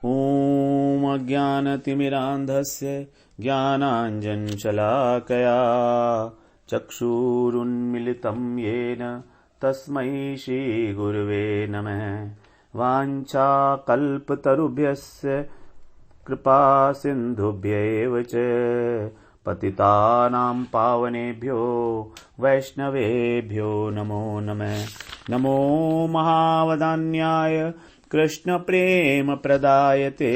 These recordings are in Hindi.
ॐ अज्ञानतिमिरान्धस्य ज्ञानाञ्जनशलाकया चक्षुरुन्मिलितं येन तस्मै श्रीगुरुवे नमः। वाञ्छाकल्पतरुभ्यस्य कृपासिन्धुभ्यैव च पतितानां पावनेभ्यो वैष्णवेभ्यो नमो नमः। नमो महावदान्याय कृष्णप्रेमप्रदायते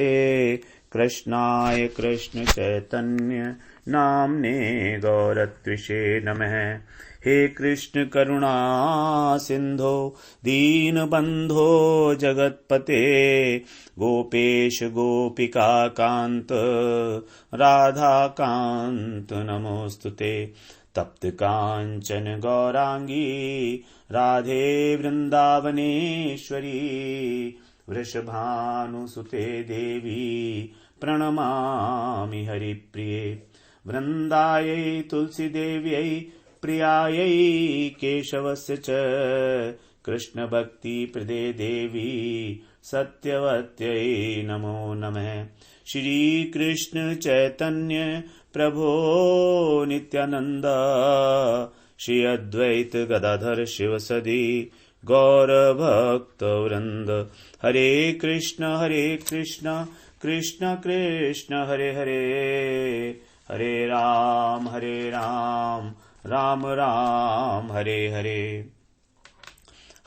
कृष्णाय कृष्णचैतन्य नाम्ने गौरत्विषे नमः। हे कृष्ण करुणा सिंधो दीनबंधो जगत्पते गोपेश गोपिका कांत राधा कांत नमोस्तुते। तप्त कांचन गौरांगी राधे वृंदावनेश्वरी वृषभानुसुते देवी प्रणमामि हरिप्रिये। वृंदायै तुलसी देव्यै प्रियायै केशवस्य च कृष्ण भक्ति प्रदे देवी सत्यवत्यै नमो नमः। श्री कृष्ण चैतन्य प्रभो नित्यानंद श्री अद्वैत गदाधर शिवसदि गौर भक्त वृंद। हरे कृष्ण कृष्ण कृष्ण हरे हरे हरे राम राम राम हरे हरे।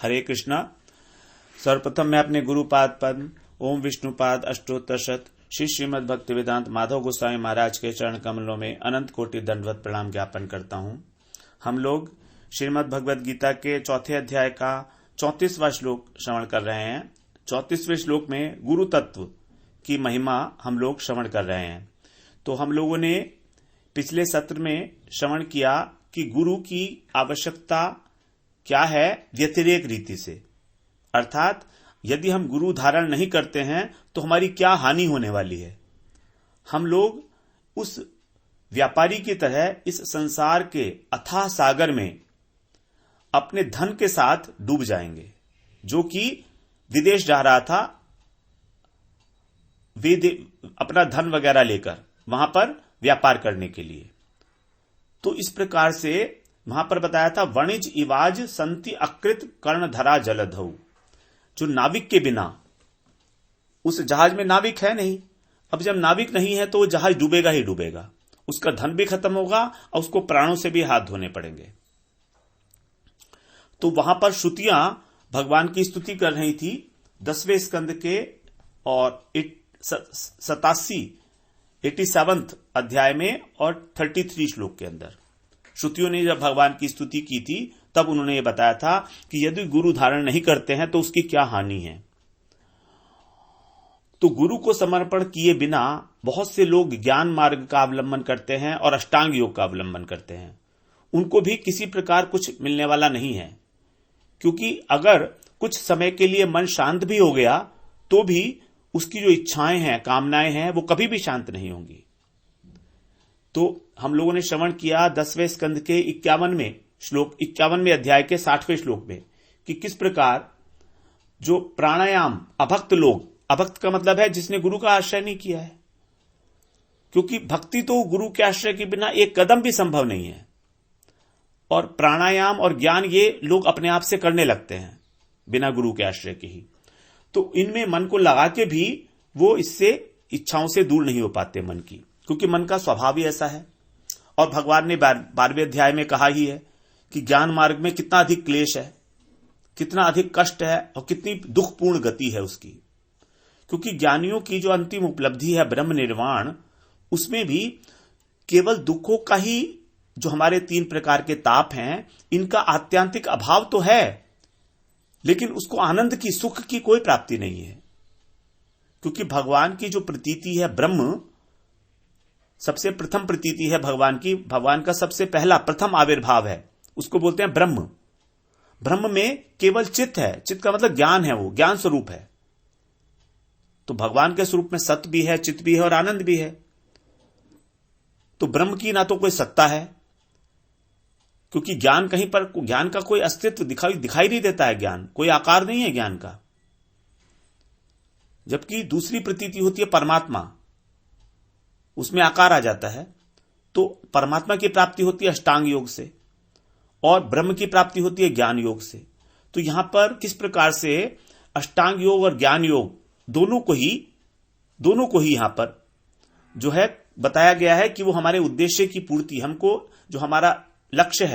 हरे कृष्णा। सर्वप्रथम मैं अपने गुरुपाद पद्म ओम विष्णुपाद अष्टोत्तर शत श्री श्रीमद् भक्ति वेदांत माधव गोस्वामी महाराज के चरण कमलों में अनंत कोटि दंडवत प्रणाम ज्ञापन करता हूं। हम लोग श्रीमद् भगवद गीता के चौथे अध्याय का 34वां श्लोक श्रवण कर रहे हैं। 34वें श्लोक में गुरु तत्व की महिमा हम लोग श्रवण कर रहे हैं। तो हम लोगों ने पिछले सत्र में श्रवण किया कि गुरु की आवश्यकता क्या है व्यतिरेक रीति से, अर्थात यदि हम गुरु धारण नहीं करते हैं तो हमारी क्या हानि होने वाली है। हम लोग उस व्यापारी की तरह इस संसार के अथाह सागर में अपने धन के साथ डूब जाएंगे। जो कि विदेश जा रहा था अपना धन वगैरह लेकर वहां पर व्यापार करने के लिए। तो इस प्रकार से वहां पर बताया था वणिज इवाज संति अकृत कर्णधरा जलधौ। जो नाविक के बिना, उस जहाज में नाविक है नहीं। अब जब नाविक नहीं है तो वो जहाज डूबेगा ही डूबेगा, उसका धन भी खत्म होगा और उसको प्राणों से भी हाथ धोने पड़ेंगे। तो वहां पर श्रुतियां भगवान की स्तुति कर रही थी 10वें स्कंद के और 87 अध्याय में और 33 श्लोक के अंदर श्रुतियों ने जब भगवान की स्तुति की थी तब उन्होंने ये बताया था कि यदि गुरु धारण नहीं करते हैं तो उसकी क्या हानि है। तो गुरु को समर्पण किए बिना बहुत से लोग ज्ञान मार्ग का अवलंबन करते हैं और अष्टांग योग का अवलंबन करते हैं। उनको भी किसी प्रकार कुछ मिलने वाला नहीं है, क्योंकि अगर कुछ समय के लिए मन शांत भी हो गया तो भी उसकी जो इच्छाएं हैं, कामनाएं हैं, वो कभी भी शांत नहीं होंगी। तो हम लोगों ने श्रवण किया 10वें स्कंद के 51वें अध्याय के 60वें श्लोक में कि किस प्रकार जो प्राणायाम अभक्त लोग, अभक्त का मतलब है जिसने गुरु का आश्रय नहीं किया है, क्योंकि भक्ति तो गुरु के आश्रय के बिना एक कदम भी संभव नहीं है। और प्राणायाम और ज्ञान ये लोग अपने आप से करने लगते हैं बिना गुरु के आश्रय के ही। तो इनमें मन को लगा के भी वो इससे इच्छाओं से दूर नहीं हो पाते मन की, क्योंकि मन का स्वभाव ही ऐसा है। और भगवान ने 12वें अध्याय में कहा ही है कि ज्ञान मार्ग में कितना अधिक क्लेश है, कितना अधिक कष्ट है और कितनी दुखपूर्ण गति है उसकी। क्योंकि ज्ञानियों की जो अंतिम उपलब्धि है ब्रह्म निर्वाण, उसमें भी केवल दुखों का ही, जो हमारे 3 प्रकार के ताप हैं, इनका आत्यांतिक अभाव तो है, लेकिन उसको आनंद की, सुख की कोई प्राप्ति नहीं है। क्योंकि भगवान की जो प्रतीति है, ब्रह्म सबसे प्रथम प्रतीति है भगवान की, भगवान का सबसे पहला प्रथम आविर्भाव है, उसको बोलते हैं ब्रह्म। ब्रह्म में केवल चित्त है, चित्त का मतलब ज्ञान है, वो ज्ञान स्वरूप है। तो भगवान के स्वरूप में सत्य भी है, चित्त भी है और आनंद भी है। तो ब्रह्म की ना तो कोई सत्ता है, क्योंकि ज्ञान कहीं पर, ज्ञान का कोई अस्तित्व दिखाई नहीं देता है। ज्ञान कोई आकार नहीं है ज्ञान का। जबकि दूसरी प्रतीति होती है परमात्मा, उसमें आकार आ जाता है। तो परमात्मा की प्राप्ति होती है अष्टांग योग से और ब्रह्म की प्राप्ति होती है ज्ञान योग से। तो यहां पर किस प्रकार से अष्टांग योग और ज्ञान योग दोनों को ही यहां पर जो है बताया गया है कि वो हमारे उद्देश्य की पूर्ति, हमको जो हमारा लक्ष्य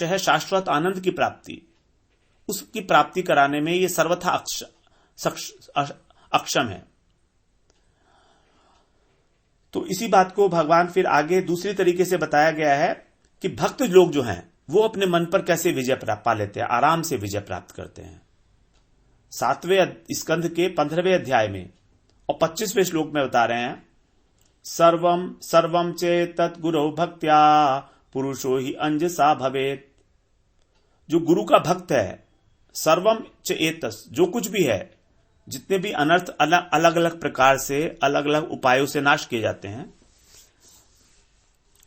है शाश्वत आनंद की प्राप्ति, उसकी प्राप्ति कराने में ये सर्वथा अक्षम है। तो इसी बात को भगवान फिर आगे दूसरी तरीके से बताया गया है कि भक्त लोग जो हैं वो अपने मन पर कैसे विजय पा लेते हैं, आराम से विजय प्राप्त करते हैं। 7वें स्कंध के 15वें अध्याय में और 25वें श्लोक में बता रहे हैं, सर्वम सर्वम चेतत गुरु भक्त्या पुरुषो ही अंजसा भवेत। जो गुरु का भक्त है, सर्वम चेतस, जो कुछ भी है, जितने भी अनर्थ अलग अलग प्रकार से अलग अलग उपायों से नाश किए जाते हैं,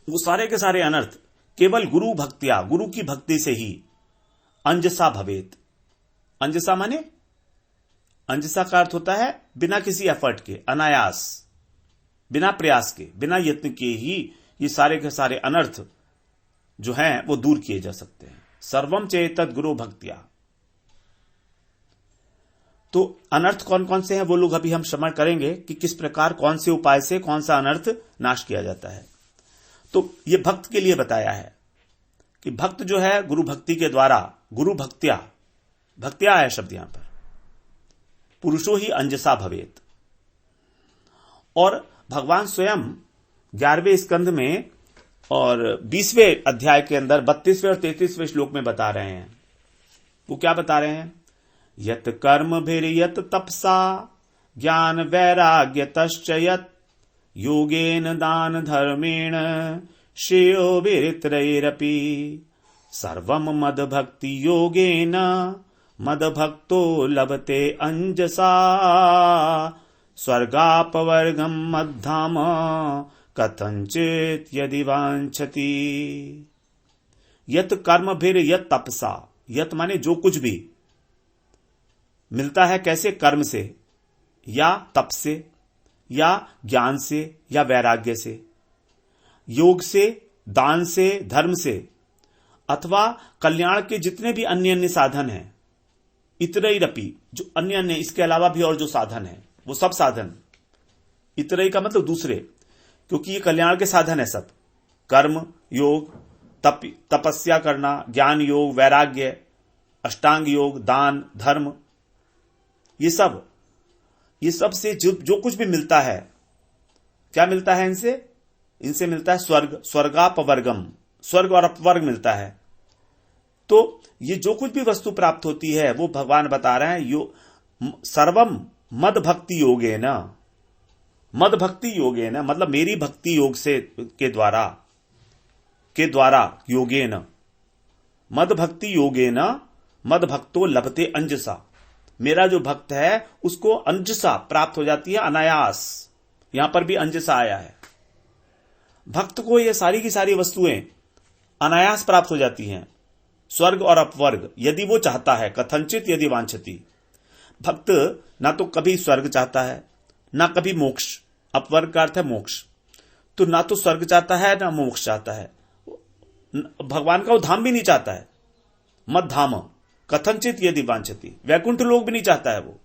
वो सारे के सारे अनर्थ केवल गुरु भक्तिया, गुरु की भक्ति से ही अंजसा भवेत। अंजसा माने, अंजसा का अर्थ होता है बिना किसी एफर्ट के, अनायास, बिना प्रयास के, बिना यत्न के ही ये सारे के सारे अनर्थ जो हैं वो दूर किए जा सकते हैं। सर्वम चेतत गुरु भक्तिया। तो अनर्थ कौन कौन से हैं वो लोग अभी हम श्रवण करेंगे कि किस प्रकार कौन से उपाय से कौन सा अनर्थ नाश किया जाता है। तो ये भक्त के लिए बताया है कि भक्त जो है गुरु भक्ति के द्वारा, गुरु भक्त्या, भक्त्या है शब्द यहां पर, पुरुषो ही अंजसा भवेत। और भगवान स्वयं 11वें स्कंध में और 20वें अध्याय के अंदर 32वें और 33वें श्लोक में बता रहे हैं। वो क्या बता रहे हैं? यत कर्म भिर यत तपसा ज्ञान वैराग्य तश्च यत योगेन दान धर्मेण श्रेयो विरित्रैरपि सर्वम मद भक्ति योगेन मद भक्तो लभते अंजसा स्वर्गापवर्गम मद्धाम कथंचित यदि वांछति। यत कर्म भिर यत तपसा, यत माने जो कुछ भी मिलता है, कैसे? कर्म से या तप से या ज्ञान से या वैराग्य से, योग से, दान से, धर्म से, अथवा कल्याण के जितने भी अन्य अन्य साधन हैं, इतरैरपि, जो अन्य अन्य इसके अलावा भी और जो साधन है वो सब साधन, इतरई का मतलब दूसरे, क्योंकि ये कल्याण के साधन है सब, कर्म योग, तपस्या करना, ज्ञान योग, वैराग्य, अष्टांग योग, दान, धर्म, ये सब से जो कुछ भी मिलता है, क्या मिलता है इनसे मिलता है स्वर्ग, स्वर्गापवर्गम, स्वर्ग और अपवर्ग मिलता है। तो ये जो कुछ भी वस्तु प्राप्त होती है वो भगवान बता रहे हैं सर्वम मद भक्ति योगे न, मद भक्ति योगे न मतलब मेरी भक्ति योग से के द्वारा योगे न, मद भक्ति योगे न मद भक्तो लभते अंजसा, मेरा जो भक्त है उसको अंजसा प्राप्त हो जाती है, अनायास। यहां पर भी अंजसा आया है। भक्त को ये सारी की सारी वस्तुएं अनायास प्राप्त हो जाती हैं, स्वर्ग और अपवर्ग, यदि वो चाहता है, कथंचित यदि वांछति। भक्त ना तो कभी स्वर्ग चाहता है ना कभी मोक्ष, अपवर्ग का अर्थ है मोक्ष, तो ना तो स्वर्ग चाहता है ना मोक्ष चाहता है, भगवान का वो धाम भी नहीं चाहता है, मद धाम कथंचित यदि वांछति, वैकुंठ लोक भी नहीं चाहता है वो,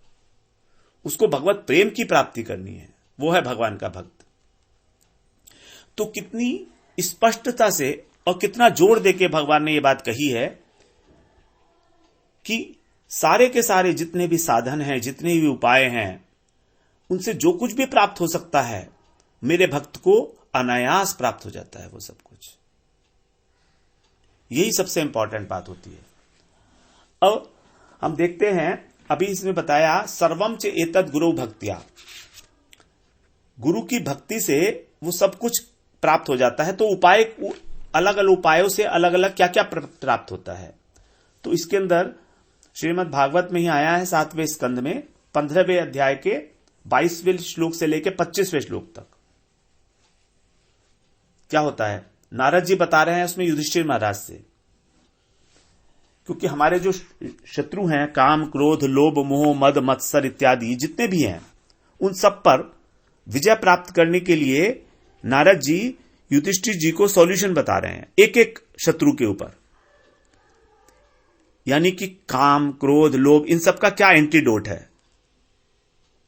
उसको भगवत प्रेम की प्राप्ति करनी है, वो है भगवान का भक्त। तो कितनी स्पष्टता से और कितना जोर देके भगवान ने ये बात कही है कि सारे के सारे जितने भी साधन हैं, जितने भी उपाय हैं, उनसे जो कुछ भी प्राप्त हो सकता है, मेरे भक्त को अनायास प्राप्त हो जाता है वो सब कुछ। यही सबसे इंपॉर्टेंट बात होती है। अब हम देखते हैं, अभी इसमें बताया सर्वम च एतद गुरु भक्तिया, गुरु की भक्ति से वो सब कुछ प्राप्त हो जाता है। तो उपाय, अलग अलग उपायों से अलग अलग क्या क्या प्राप्त होता है, तो इसके अंदर श्रीमद् भागवत में ही आया है 7वें स्कंध में 15वें अध्याय के 22वें श्लोक से लेकर 25वें श्लोक तक। क्या होता है? नारद जी बता रहे हैं उसमें युधिष्ठिर महाराज से क्योंकि हमारे जो शत्रु हैं, काम, क्रोध, लोभ, मोह, मद, मत्सर इत्यादि जितने भी हैं, उन सब पर विजय प्राप्त करने के लिए नारद जी युधिष्ठिर जी को सॉल्यूशन बता रहे हैं, एक एक शत्रु के ऊपर। यानी कि काम, क्रोध, लोभ, इन सब का क्या एंटीडोट है,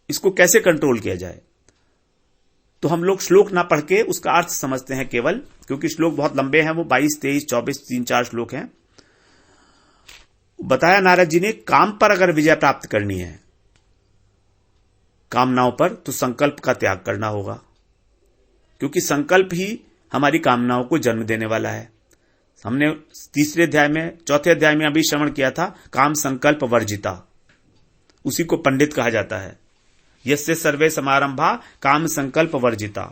इसको कैसे कंट्रोल किया जाए। तो हम लोग श्लोक ना पढ़ के उसका अर्थ समझते हैं केवल, क्योंकि श्लोक बहुत लंबे हैं, वो 22, 23, 24, 3-4 श्लोक हैं। बताया नारद जी ने, काम पर अगर विजय प्राप्त करनी है, कामनाओं पर, तो संकल्प का त्याग करना होगा, क्योंकि संकल्प ही हमारी कामनाओं को जन्म देने वाला है। हमने तीसरे अध्याय में, चौथे अध्याय में अभी श्रवण किया था, काम संकल्प वर्जिता, उसी को पंडित कहा जाता है। यस्य सर्वे समारंभा काम संकल्प वर्जिता।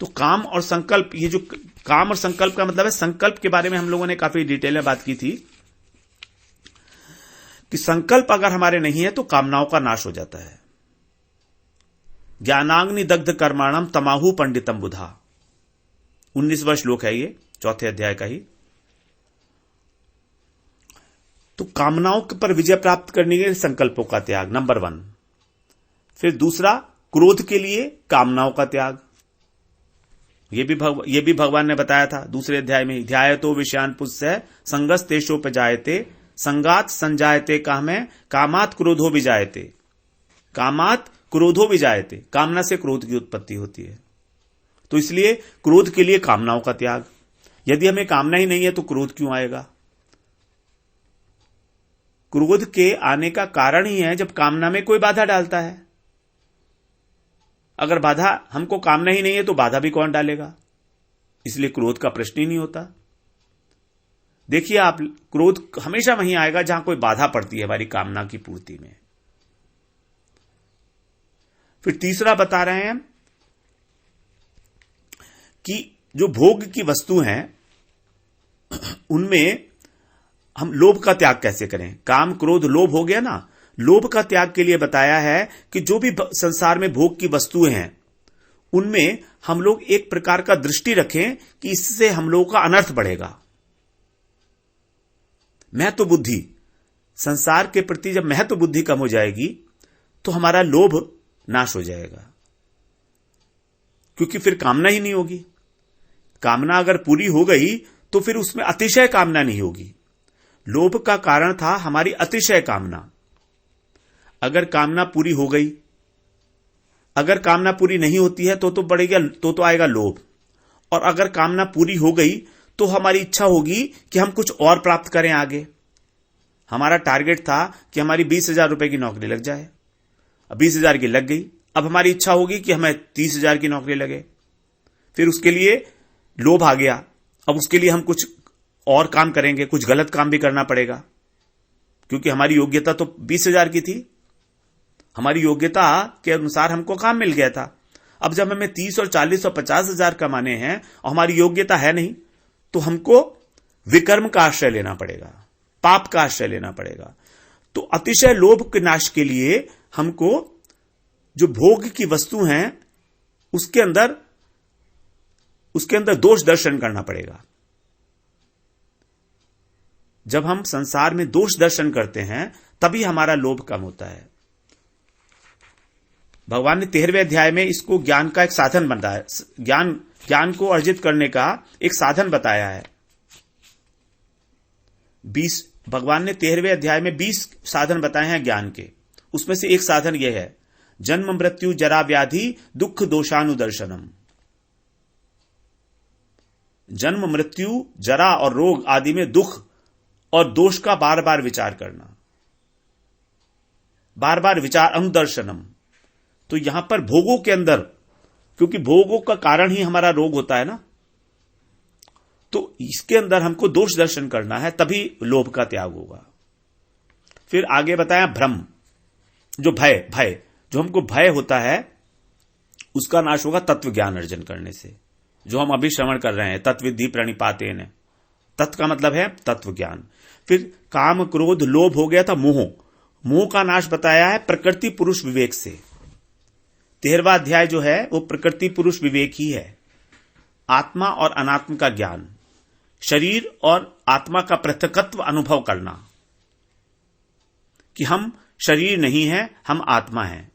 तो काम और संकल्प, ये जो काम और संकल्प का मतलब है, संकल्प के बारे में हम लोगों ने काफी डिटेल में बात की थी कि संकल्प अगर हमारे नहीं है तो कामनाओं का नाश हो जाता है। ज्ञानाग्नि दग्ध कर्माणम तमाहु पंडितम बुधा, 19वां श्लोक है ये, चौथे अध्याय का ही। तो कामनाओं पर विजय प्राप्त करने के लिए संकल्पों का त्याग, नंबर 1। फिर दूसरा, क्रोध के लिए कामनाओं का त्याग, ये भी भगवान ने बताया था दूसरे अध्याय में। ध्यायतो विषयान पुष्य संगस्तेषोपजायते संगात संजायते कामे कामात क्रोधो विजायते। कामात क्रोधो विजायते, कामना से क्रोध की उत्पत्ति होती है। तो इसलिए क्रोध के लिए कामनाओं का त्याग। यदि हमें कामना ही नहीं है तो क्रोध क्यों आएगा। क्रोध के आने का कारण ही है जब कामना में कोई बाधा डालता है। अगर बाधा, हमको कामना ही नहीं है तो बाधा भी कौन डालेगा, इसलिए क्रोध का प्रश्न ही नहीं होता। देखिए आप, क्रोध हमेशा वहीं आएगा जहां कोई बाधा पड़ती है हमारी कामना की पूर्ति में। फिर तीसरा बता रहे हैं कि जो भोग की वस्तु हैं उनमें हम लोभ का त्याग कैसे करें। काम, क्रोध, लोभ हो गया ना। लोभ का त्याग के लिए बताया है कि जो भी संसार में भोग की वस्तुएं हैं उनमें हम लोग एक प्रकार का दृष्टि रखें कि इससे हम लोगों का अनर्थ बढ़ेगा। महत्व बुद्धि, संसार के प्रति जब महत्व बुद्धि कम हो जाएगी तो हमारा लोभ नाश हो जाएगा, क्योंकि फिर कामना ही नहीं होगी। कामना अगर पूरी हो गई तो फिर उसमें अतिशय कामना नहीं होगी। लोभ का कारण था हमारी अतिशय कामना। अगर कामना पूरी हो गई, अगर कामना पूरी नहीं होती है तो बढ़ेगा, तो आएगा लोभ। और अगर कामना पूरी हो गई तो हमारी इच्छा होगी कि हम कुछ और प्राप्त करें आगे। हमारा टारगेट था कि हमारी 20,000 रुपए की नौकरी लग जाए, अब 20,000 की लग गई, अब हमारी इच्छा होगी कि हमें 30,000 की नौकरी लगे। फिर उसके लिए लोभ आ गया, अब उसके लिए हम कुछ और काम करेंगे, कुछ गलत काम भी करना पड़ेगा, क्योंकि हमारी योग्यता तो 20,000 की थी। हमारी योग्यता के अनुसार हमको काम मिल गया था। अब जब हमें 30 और 40 और 50,000 कमाने हैं और हमारी योग्यता है नहीं, तो हमको विकर्म का आश्रय लेना पड़ेगा, पाप का आश्रय लेना पड़ेगा। तो अतिशय लोभ के नाश के लिए हमको जो भोग की वस्तु हैं उसके अंदर दोष दर्शन करना पड़ेगा। जब हम संसार में दोष दर्शन करते हैं तभी हमारा लोभ कम होता है। भगवान ने 13वें अध्याय में इसको ज्ञान का एक साधन बताया, ज्ञान को अर्जित करने का एक साधन बताया है। भगवान ने 13वें अध्याय में 20 साधन बताए हैं ज्ञान के। उसमें से एक साधन यह है, जन्म मृत्यु जरा व्याधि दुख दोषानुदर्शनम। जन्म, मृत्यु, जरा और रोग आदि में दुख और दोष का बार बार विचार करना, बार बार विचार, अनुदर्शनम। तो यहां पर भोगों के अंदर, क्योंकि भोगों का कारण ही हमारा रोग होता है ना, तो इसके अंदर हमको दोष दर्शन करना है, तभी लोभ का त्याग होगा। फिर आगे बताया भ्रम, जो भय जो हमको भय होता है उसका नाश होगा तत्व ज्ञान अर्जन करने से, जो हम अभी श्रवण कर रहे हैं, तत्विद्धि प्रणिपातेन। तत्व का मतलब है तत्व ज्ञान। फिर काम, क्रोध, लोभ हो गया था मोह का नाश बताया है प्रकृति पुरुष विवेक से। 13वां अध्याय जो है वो प्रकृति पुरुष विवेक ही है, आत्मा और अनात्म का ज्ञान। शरीर और आत्मा का पृथकत्व अनुभव करना कि हम शरीर नहीं है, हम आत्मा हैं।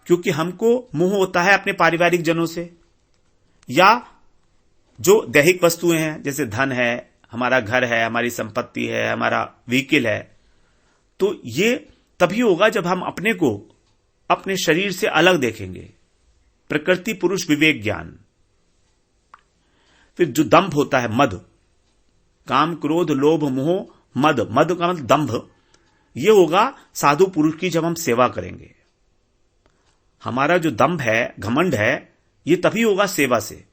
क्योंकि हमको मोह होता है अपने पारिवारिक जनों से, या जो दैहिक वस्तुएं हैं, जैसे धन है, हमारा घर है, हमारी संपत्ति है, हमारा व्हीकल है। तो ये तभी होगा जब हम अपने को अपने शरीर से अलग देखेंगे। प्रकृति पुरुष विवेक ज्ञान। फिर जो दंभ होता है, मद, काम क्रोध लोभ मोह मद, मद का मतलब दंभ, ये होगा साधु पुरुष की जब हम सेवा करेंगे। हमारा जो दंभ है, घमंड है, ये तभी होगा सेवा से।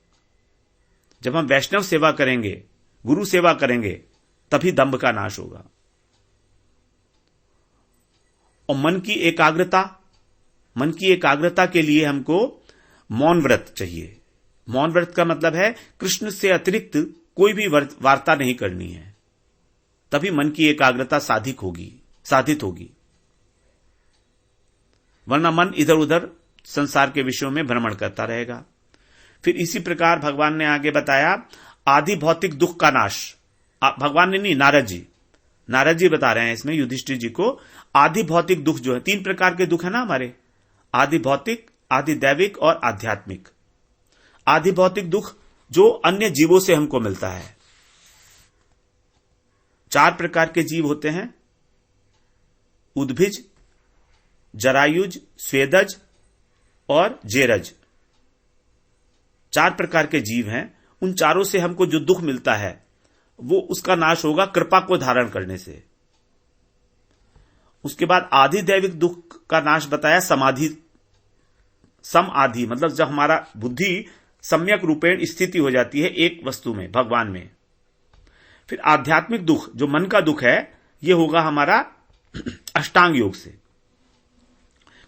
जब हम वैष्णव सेवा करेंगे, गुरु सेवा करेंगे, तभी दंभ का नाश होगा। और मन की एकाग्रता, मन की एकाग्रता के लिए हमको मौन व्रत चाहिए। मौन व्रत का मतलब है कृष्ण से अतिरिक्त कोई भी वार्ता नहीं करनी है, तभी मन की एकाग्रता साधित होगी। वरना मन इधर उधर संसार के विषयों में भ्रमण करता रहेगा। फिर इसी प्रकार भगवान ने आगे बताया आदि भौतिक दुख का नाश। भगवान ने नहीं, नारद जी बता रहे हैं इसमें युधिष्ठिर जी को। आदि भौतिक दुख जो है, 3 प्रकार के दुख है ना हमारे, आदि भौतिक, आदि दैविक और आध्यात्मिक। आदि भौतिक दुख जो अन्य जीवों से हमको मिलता है। 4 प्रकार के जीव होते हैं, उद्भिज, जरायुज, स्वेदज और जेरज। 4 प्रकार के जीव हैं। उन चारों से हमको जो दुख मिलता है वो उसका नाश होगा कृपा को धारण करने से। उसके बाद आदि दैविक दुख का नाश बताया समाधि, सम आधि, मतलब जब हमारा बुद्धि सम्यक रूपेण स्थिति हो जाती है एक वस्तु में, भगवान में। फिर आध्यात्मिक दुख जो मन का दुख है, ये होगा हमारा अष्टांग योग से।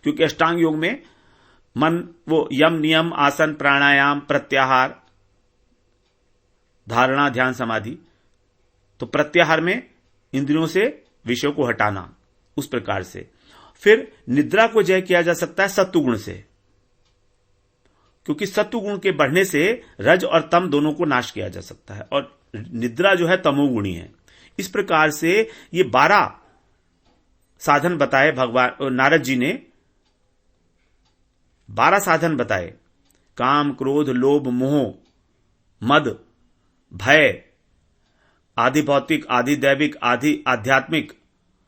क्योंकि अष्टांग योग में मन वो यम नियम आसन प्राणायाम प्रत्याहार धारणा ध्यान समाधि, तो प्रत्याहार में इंद्रियों से विषयों को हटाना, उस प्रकार से। फिर निद्रा को जय किया जा सकता है सत्वगुण से, क्योंकि सत्वगुण के बढ़ने से रज और तम दोनों को नाश किया जा सकता है, और निद्रा जो है तमोगुणी है। इस प्रकार से ये 12 साधन बताए भगवान नारद जी ने। 12 साधन बताए, काम क्रोध लोभ मोह मद भय, आदि भौतिक आदि दैविक आदि आध्यात्मिक,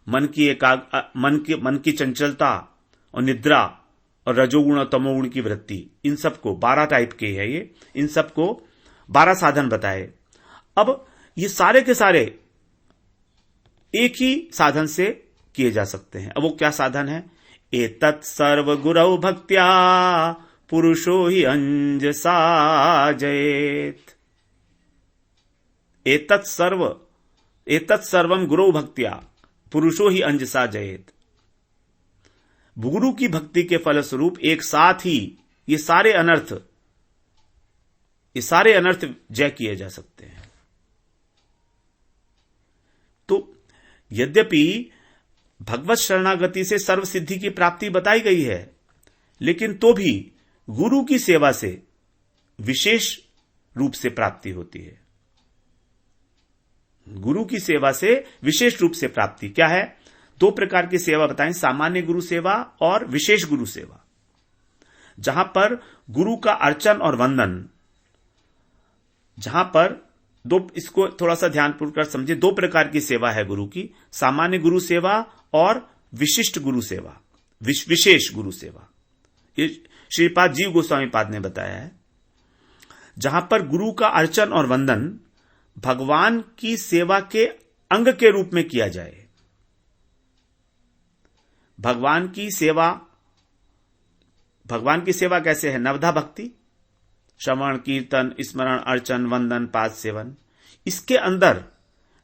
मन की चंचलता और निद्रा और रजोगुण और तमोगुण की वृत्ति। इन सबको 12 टाइप के है ये, इन सबको 12 साधन बताए। अब ये सारे के सारे एक ही साधन से किए जा सकते हैं। अब वो क्या साधन है? एतत् सर्व गुरौ भक्त्या पुरुषो हि अंजसा जयेत। एतत् सर्वम गुरौ भक्त्या पुरुषो ही अंजसा जयेत। गुरु की भक्ति के फलस्वरूप एक साथ ही ये सारे अनर्थ जय किए जा सकते हैं। तो यद्यपि भगवत शरणागति से सर्व सिद्धि की प्राप्ति बताई गई है, लेकिन तो भी गुरु की सेवा से विशेष रूप से प्राप्ति होती है। गुरु की सेवा से विशेष रूप से प्राप्ति क्या है? 2 प्रकार की सेवा बताएं, सामान्य गुरु सेवा और विशेष गुरु सेवा। जहां पर गुरु का अर्चन और वंदन, जहां पर इसको थोड़ा सा ध्यानपूर्वक कर समझे, 2 प्रकार की सेवा है गुरु की, सामान्य गुरु सेवा और विशिष्ट गुरु सेवा, विशेष गुरु सेवा। ये श्रीपाद जीव गोस्वामी पाद ने बताया है। जहां पर गुरु का अर्चन और वंदन भगवान की सेवा के अंग के रूप में किया जाए। भगवान की सेवा कैसे है? नवधा भक्ति, श्रवण कीर्तन स्मरण अर्चन वंदन पाद सेवन, इसके अंदर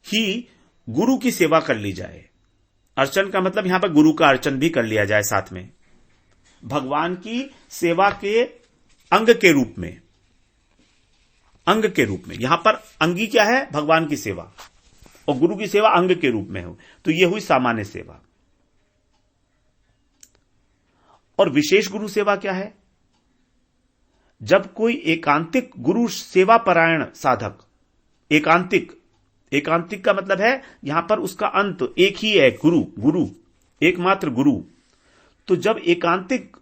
ही गुरु की सेवा कर ली जाए। अर्चन का मतलब यहां पर गुरु का अर्चन भी कर लिया जाए साथ में, भगवान की सेवा के अंग के रूप में। यहां पर अंगी क्या है? भगवान की सेवा, और गुरु की सेवा अंग के रूप में हो, तो यह हुई सामान्य सेवा। और विशेष गुरु सेवा क्या है? जब कोई एकांतिक गुरु सेवा परायण साधक एकांतिक, एकांतिक का मतलब है यहां पर उसका अंत एक ही है, गुरु, गुरु, एकमात्र गुरु। तो जब एकांतिक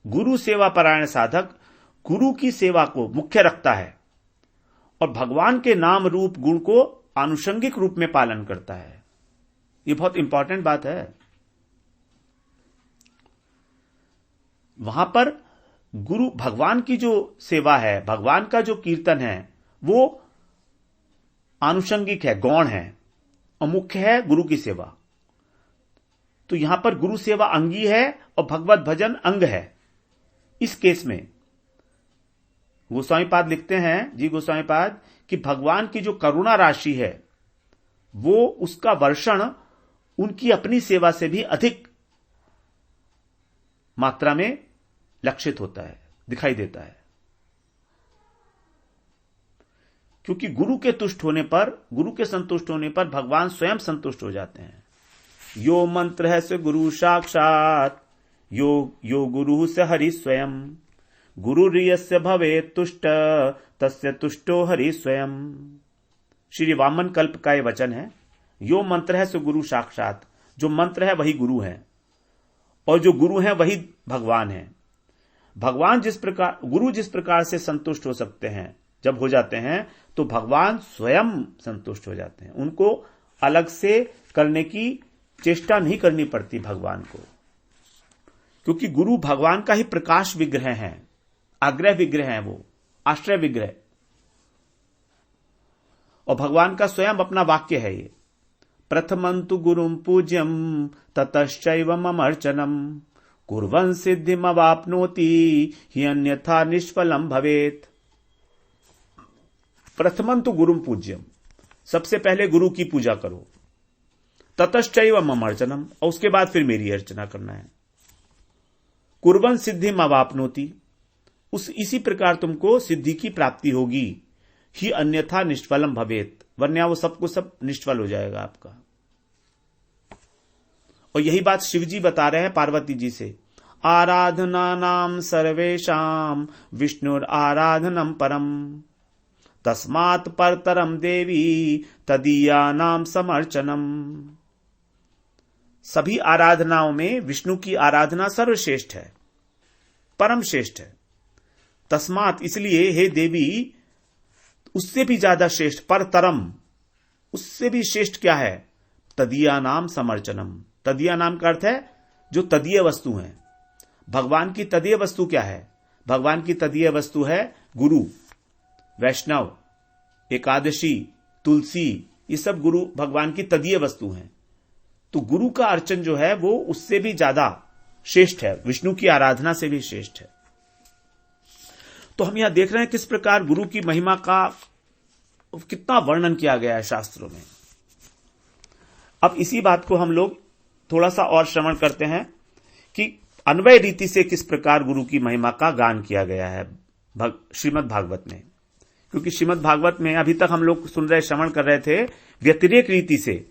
गुरु सेवा परायण साधक गुरु की सेवा को मुख्य रखता है और भगवान के नाम रूप गुण को आनुषंगिक रूप में पालन करता है, यह बहुत इंपॉर्टेंट बात है। वहां पर गुरु भगवान की जो सेवा है, भगवान का जो कीर्तन है, वो आनुषंगिक है, गौण है, और मुख्य है गुरु की सेवा। तो यहां पर गुरु सेवा अंगी है और भगवत भजन अंग है। इस केस में गोस्वामीपाद लिखते हैं, जी गोस्वामीपाद, कि भगवान की जो करुणा राशि है वो उसका वर्षण उनकी अपनी सेवा से भी अधिक मात्रा में लक्षित होता है, दिखाई देता है। क्योंकि गुरु के तुष्ट होने पर, गुरु के संतुष्ट होने पर भगवान स्वयं संतुष्ट हो जाते हैं। यो मंत्र है से गुरु साक्षात, यो गुरु से हरि स्वयं, गुरु रियस्य भवे तुष्ट तस्य तुष्टो हरि स्वयं। श्री वामन कल्प का यह वचन है। यो मंत्र है सो गुरु साक्षात, जो मंत्र है वही गुरु है, और जो गुरु है वही भगवान है। भगवान जिस प्रकार, गुरु जिस प्रकार से संतुष्ट हो सकते हैं, जब हो जाते हैं तो भगवान स्वयं संतुष्ट हो जाते हैं। उनको अलग से करने की चेष्टा नहीं करनी पड़ती भगवान को, क्योंकि गुरु भगवान का ही प्रकाश विग्रह है, आग्रह विग्रह है, वो आश्रय विग्रह, और भगवान का स्वयं अपना वाक्य है ये। प्रथमंतु गुरुम पूज्यम ततश्चैवम अमर्चनम कुर्वन् सिद्धिमवाप्नोति हि अन्यथा निष्फलम भवेत्। प्रथमंतु गुरुम पूज्यम, सबसे पहले गुरु की पूजा करो, ततश्चैवम अमर्चनम, और उसके बाद फिर मेरी अर्चना करना है। कुर्वन् सिद्धिमवाप्नोति, इसी प्रकार तुमको सिद्धि की प्राप्ति होगी। ही अन्यथा निष्फलम भवेत, वरना वो सबको सब निष्फल हो जाएगा आपका। और यही बात शिव जी बता रहे हैं पार्वती जी से। आराधना नाम सर्वेशाम विष्णुर आराधनम परम, तस्मात् परतरम देवी तदीया नाम समर्चनम। सभी आराधनाओं में विष्णु की आराधना सर्वश्रेष्ठ है, परम श्रेष्ठ है। तस्मात्, इसलिए, हे देवी, उससे भी ज्यादा श्रेष्ठ, परतरम, उससे भी श्रेष्ठ क्या है? तदीया नाम समर्चनम। तदीया नाम का अर्थ है जो तदीय वस्तु है। भगवान की तदीय वस्तु क्या है? भगवान की तदीय वस्तु है गुरु, वैष्णव, एकादशी, तुलसी, ये सब गुरु भगवान की तदीय वस्तु हैं। तो गुरु का अर्चन जो है वो उससे भी ज्यादा श्रेष्ठ है, विष्णु की आराधना से भी श्रेष्ठ है। तो हम यहां देख रहे हैं किस प्रकार गुरु की महिमा का कितना वर्णन किया गया है शास्त्रों में। अब इसी बात को हम लोग थोड़ा सा और श्रवण करते हैं कि अन्वय रीति से किस प्रकार गुरु की महिमा का गान किया गया है श्रीमद् भागवत में। क्योंकि श्रीमद् भागवत में अभी तक हम लोग सुन रहे, श्रवण कर रहे थे व्यतिरेक रीति से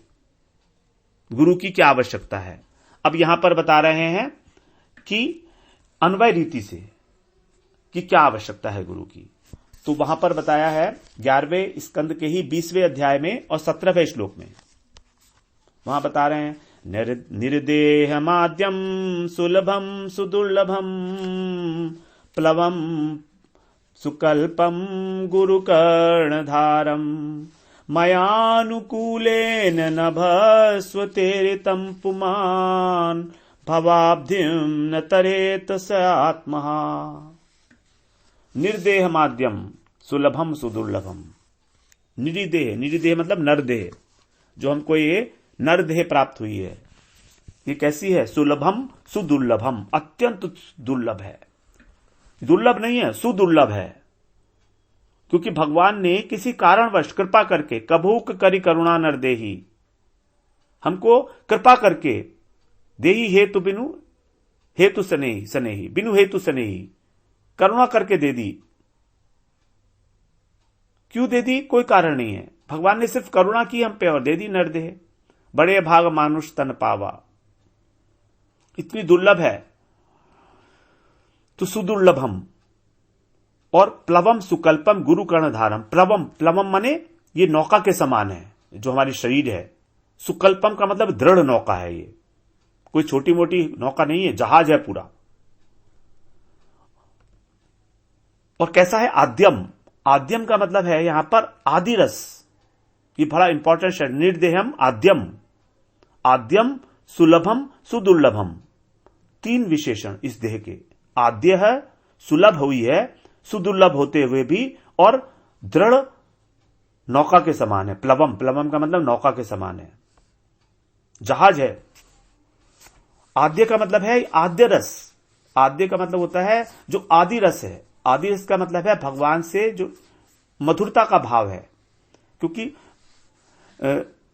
गुरु की क्या आवश्यकता है। अब यहां पर बता रहे हैं कि अन्वय रीति से कि क्या आवश्यकता है गुरु की। तो वहां पर बताया है 11वें स्कंद के ही 20वें अध्याय में और 17वें श्लोक में। वहां बता रहे हैं, निर्देह माद्यम सुलभम सुदुर्लभम प्लवम सुकल्पम गुरुकर्णधारम मयानुकूलेन नभस्वतेरितं पुमान् भवाब्धिं न तरेत स आत्मः। निर्देह माध्यम सुलभम सुदुर्लभम। निरिदेह, निरिदेह मतलब नरदेह, जो हमको ये नरदेह प्राप्त हुई है, ये कैसी है? सुलभम सुदुर्लभम, अत्यंत दुर्लभ है। दुर्लभ नहीं है, सुदुर्लभ है। क्योंकि भगवान ने किसी कारणवश कृपा करके, कभूक करी करुणा नरदेही, हमको कृपा करके, देही हेतु बिनु हेतु सनेही, सनेही बिनु हेतु सनेही, करुणा करके दे दी। क्यों दे दी? कोई कारण नहीं है, भगवान ने सिर्फ करुणा की हम पे और दे दी नरदेह। बड़े भाग मानुष तन पावा, इतनी दुर्लभ है। तो सुदुर्लभम और प्लवम सुकल्पम गुरु कर्णधारम। प्लवम, प्लवम माने ये नौका के समान है जो हमारी शरीर है। सुकल्पम का मतलब दृढ़ नौका है, ये कोई छोटी मोटी नौका नहीं है, जहाज है पूरा। और कैसा है? आद्यम। आद्यम का मतलब है यहां पर आदि रस। ये बड़ा इंपॉर्टेंट शब्द, निर्देहम आद्यम। आद्यम, सुलभम, सुदुर्लभम, 3 विशेषण इस देह के। आद्य है, सुलभ हुई है, सुदुर्लभ होते हुए भी, और दृढ़ नौका के समान है। प्लवम, प्लवम का मतलब नौका के समान है, जहाज है। आद्य का मतलब है आद्य रस। आद्य का मतलब होता है जो आदि रस है। आदि रस का मतलब है भगवान से जो मधुरता का भाव है, क्योंकि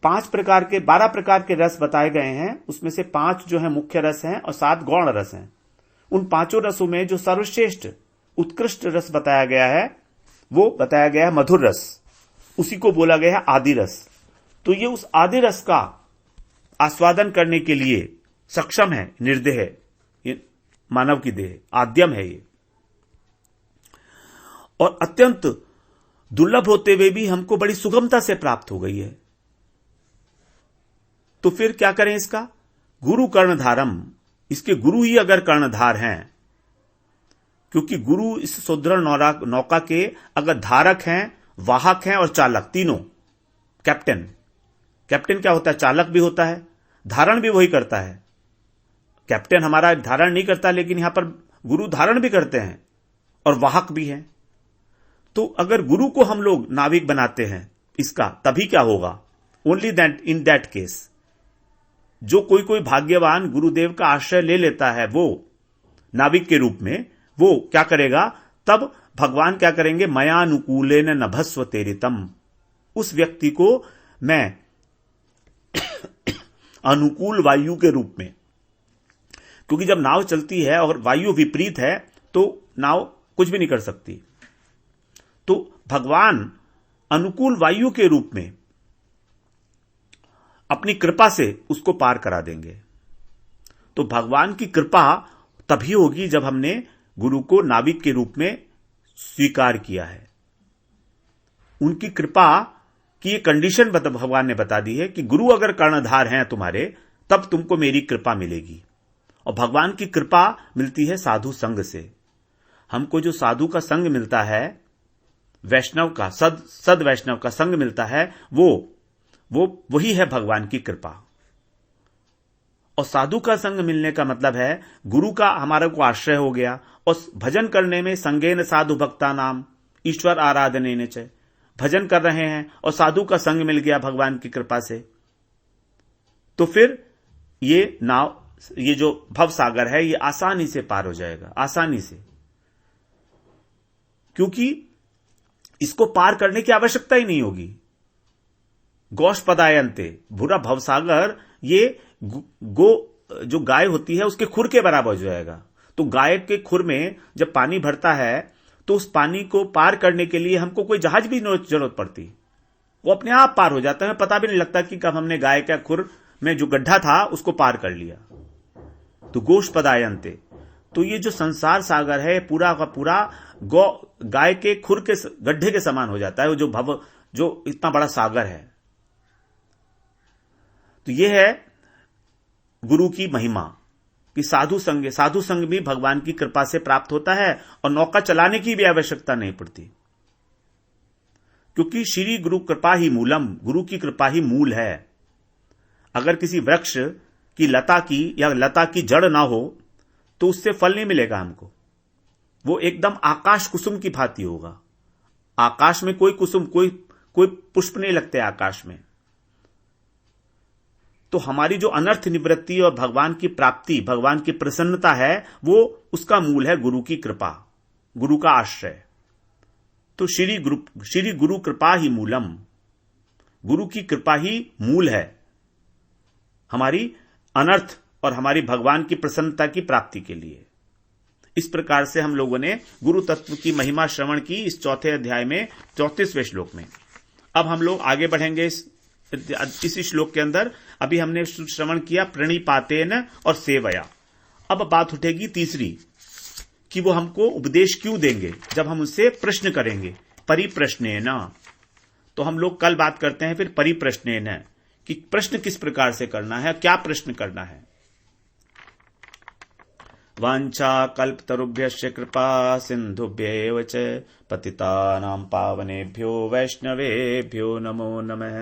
12 प्रकार के रस बताए गए हैं, उसमें से 5 जो है मुख्य रस हैं और 7 गौण रस हैं। उन 5 रसों में जो सर्वश्रेष्ठ उत्कृष्ट रस बताया गया है वो बताया गया है मधुर रस, उसी को बोला गया है आदि रस। तो ये उस आदि रस का आस्वादन करने के लिए सक्षम है निर्देह, ये मानव की देह आद्यम है ये, और अत्यंत दुर्लभ होते हुए भी हमको बड़ी सुगमता से प्राप्त हो गई है। तो फिर क्या करें इसका? गुरु कर्णधारम, इसके गुरु ही अगर कर्णधार हैं, क्योंकि गुरु इस सुदृढ़ नौका के अगर धारक हैं, वाहक हैं और चालक, तीनों। कैप्टन, कैप्टन क्या होता है? चालक भी होता है, धारण भी वही करता है। कैप्टन हमारा धारण नहीं करता, लेकिन यहां पर गुरु धारण भी करते हैं और वाहक भी हैं। तो अगर गुरु को हम लोग नाविक बनाते हैं इसका, तभी क्या होगा? Only that in that case, जो कोई भाग्यवान गुरुदेव का आश्रय ले लेता है वो नाविक के रूप में, वो क्या करेगा? तब भगवान क्या करेंगे? मयानुकूलेन नभस्व तेरितम, उस व्यक्ति को मैं अनुकूल वायु के रूप में, क्योंकि जब नाव चलती है और वायु विपरीत है तो नाव कुछ भी नहीं कर सकती, तो भगवान अनुकूल वायु के रूप में अपनी कृपा से उसको पार करा देंगे। तो भगवान की कृपा तभी होगी जब हमने गुरु को नाविक के रूप में स्वीकार किया है। उनकी कृपा की ये कंडीशन भगवान ने बता दी है कि गुरु अगर कर्णधार हैं तुम्हारे, तब तुमको मेरी कृपा मिलेगी। और भगवान की कृपा मिलती है साधु संग से। हमको जो साधु का संग मिलता है, वैष्णव का, सद वैष्णव का संग मिलता है, वही है भगवान की कृपा। और साधु का संग मिलने का मतलब है गुरु का हमारे को आश्रय हो गया, और भजन करने में संगेन साधु भक्ता नाम ईश्वर आराधने ने चे, भजन कर रहे हैं और साधु का संग मिल गया भगवान की कृपा से, तो फिर ये नाव, ये जो भव सागर है, ये आसानी से पार हो जाएगा, आसानी से। क्योंकि इसको पार करने की आवश्यकता ही नहीं होगी। गौश पदायंते, बुरा भवसागर ये जो गाय होती है उसके खुर के बराबर हो जाएगा। तो गाय के खुर में जब पानी भरता है तो उस पानी को पार करने के लिए हमको कोई जहाज भी जरूरत पड़ती, वो अपने आप पार हो जाता है, पता भी नहीं लगता कि कब हमने गाय के खुर में जो गड्ढा था उसको पार कर लिया। तो गोश पदायंते, तो ये जो संसार सागर है पूरा का पूरा गाय के खुर के गड्ढे के समान हो जाता है, जो इतना बड़ा सागर है। तो ये है गुरु की महिमा कि साधु संग भी भगवान की कृपा से प्राप्त होता है, और नौका चलाने की भी आवश्यकता नहीं पड़ती, क्योंकि श्री गुरु कृपा ही मूलम, गुरु की कृपा ही मूल है। अगर किसी वृक्ष की लता की जड़ ना हो तो उससे फल नहीं मिलेगा हमको, वो एकदम आकाश कुसुम की भांति होगा। आकाश में कोई कुसुम, कोई पुष्प नहीं लगते आकाश में। तो हमारी जो अनर्थ निवृत्ति और भगवान की प्राप्ति, भगवान की प्रसन्नता है, वो उसका मूल है गुरु की कृपा, गुरु का आश्रय। तो श्री गुरु कृपा ही मूलम, गुरु की कृपा ही मूल है हमारी अनर्थ और हमारी भगवान की प्रसन्नता की प्राप्ति के लिए। इस प्रकार से हम लोगों ने गुरु तत्व की महिमा श्रवण की इस चौथे अध्याय में 34वें श्लोक में। अब हम लोग आगे बढ़ेंगे इसी श्लोक के अंदर। अभी हमने श्रवण किया प्रणिपातेन और सेवया। अब बात उठेगी तीसरी कि वो हमको उपदेश क्यों देंगे, जब हम उनसे प्रश्न करेंगे परिप्रश्नेन। तो हम लोग कल बात करते हैं फिर परिप्रश्नेन है कि प्रश्न किस प्रकार से करना है, क्या प्रश्न करना है। वांछा कल्पतरुभ्यश्च कृपा सिंधुभ्यैव च पतितानां पावनेभ्यो वैष्णवेभ्यो नमो नमः।